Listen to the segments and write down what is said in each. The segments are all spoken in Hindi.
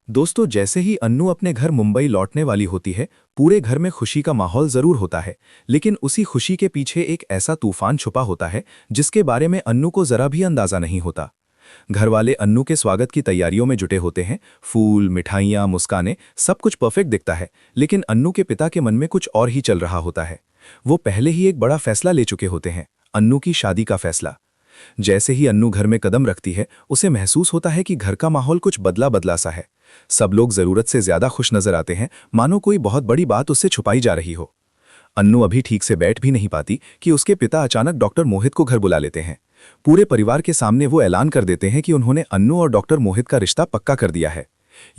दोस्तों, जैसे ही अन्नू अपने घर मुंबई लौटने वाली होती है, पूरे घर में खुशी का माहौल जरूर होता है। लेकिन उसी खुशी के पीछे एक ऐसा तूफान छुपा होता है जिसके बारे में अन्नू को जरा भी अंदाजा नहीं होता। घर वाले अन्नू के स्वागत की तैयारियों में जुटे होते हैं। फूल, मिठाइयाँ, मुस्कानें, सब कुछ परफेक्ट दिखता है। लेकिन अन्नू के पिता के मन में कुछ और ही चल रहा होता है। वो पहले ही एक बड़ा फैसला ले चुके होते हैं, अन्नू की शादी का फैसला। जैसे ही अन्नू घर में कदम रखती है, उसे महसूस होता है कि घर का माहौल कुछ बदला बदला सा है। सब लोग जरूरत से ज्यादा खुश नजर आते हैं, मानो कोई बहुत बड़ी बात उससे छुपाई जा रही हो। अन्नू अभी ठीक से बैठ भी नहीं पाती कि उसके पिता अचानक डॉक्टर मोहित को घर बुला लेते हैं। पूरे परिवार के सामने वो ऐलान कर देते हैं कि उन्होंने अन्नू और डॉक्टर मोहित का रिश्ता पक्का कर दिया है।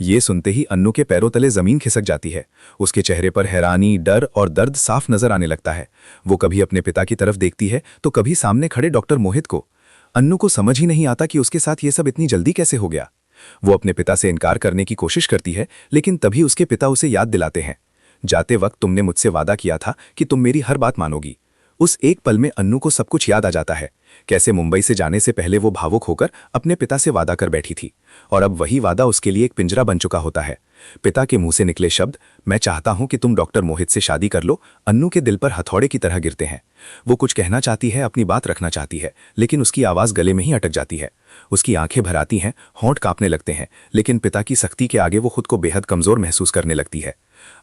ये सुनते ही अन्नू के पैरों तले जमीन खिसक जाती है। उसके चेहरे पर हैरानी, डर और दर्द साफ नजर आने लगता है। वो कभी अपने पिता की तरफ देखती है तो कभी सामने खड़े डॉक्टर मोहित को। अन्नू को समझ ही नहीं आता कि उसके साथ ये सब इतनी जल्दी कैसे हो गया। वो अपने पिता से इनकार करने की कोशिश करती है, लेकिन तभी उसके पिता उसे याद दिलाते हैं, जाते वक्त तुमने मुझसे वादा किया था कि तुम मेरी हर बात मानोगी। उस एक पल में अन्नू को सब कुछ याद आ जाता है। कैसे मुंबई से जाने से पहले वो भावुक होकर अपने पिता से वादा कर बैठी थी, और अब वही वादा उसके लिए एक पिंजरा बन चुका होता है। पिता के मुंह से निकले शब्द, मैं चाहता हूं कि तुम डॉक्टर मोहित से शादी कर लो, अन्नू के दिल पर हथौड़े की तरह गिरते हैं। वो कुछ कहना चाहती है, अपनी बात रखना चाहती है, लेकिन उसकी आवाज गले में ही अटक जाती है। उसकी आंखें भर आती हैं, होंठ कांपने लगते हैं, लेकिन पिता की सख्ती के आगे वो खुद को बेहद कमजोर महसूस करने लगती है।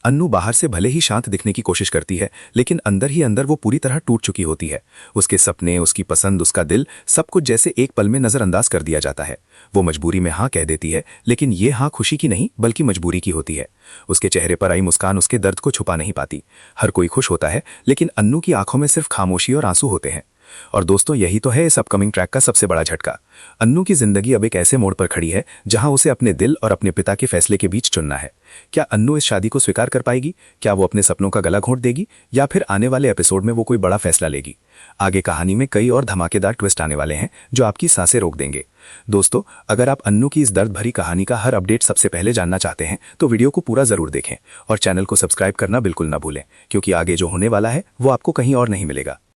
अन्नू बाहर से भले ही शांत दिखने की कोशिश करती है, लेकिन अंदर ही अंदर वो पूरी तरह टूट चुकी होती है। उसके सपने, उसकी पसंद, उसका दिल, सब कुछ जैसे एक पल में नजरअंदाज कर दिया जाता है। वो मजबूरी में हाँ कह देती है, लेकिन ये हाँ खुशी की नहीं बल्कि मजबूरी की होती है। उसके चेहरे पर आई मुस्कान उसके दर्द को छुपा नहीं पाती। हर कोई खुश होता है, लेकिन अन्नू की आंखों में सिर्फ खामोशी और आंसू होते हैं। और दोस्तों, यही तो है इस अपकमिंग ट्रैक का सबसे बड़ा झटका। अन्नू की जिंदगी अब एक ऐसे मोड़ पर खड़ी है जहां उसे अपने दिल और अपने पिता के फैसले के बीच चुनना है। क्या अन्नू इस शादी को स्वीकार कर पाएगी? क्या वो अपने सपनों का गला घोंट देगी, या फिर आने वाले एपिसोड में वो कोई बड़ा फैसला लेगी? आगे कहानी में कई और धमाकेदार ट्विस्ट आने वाले हैं जो आपकी सांसें रोक देंगे। दोस्तों, अगर आप अन्नू की इस दर्द भरी कहानी का हर अपडेट सबसे पहले जानना चाहते हैं तो वीडियो को पूरा जरूर देखें और चैनल को सब्सक्राइब करना बिल्कुल ना भूलें, क्योंकि आगे जो होने वाला है वो आपको कहीं और नहीं मिलेगा।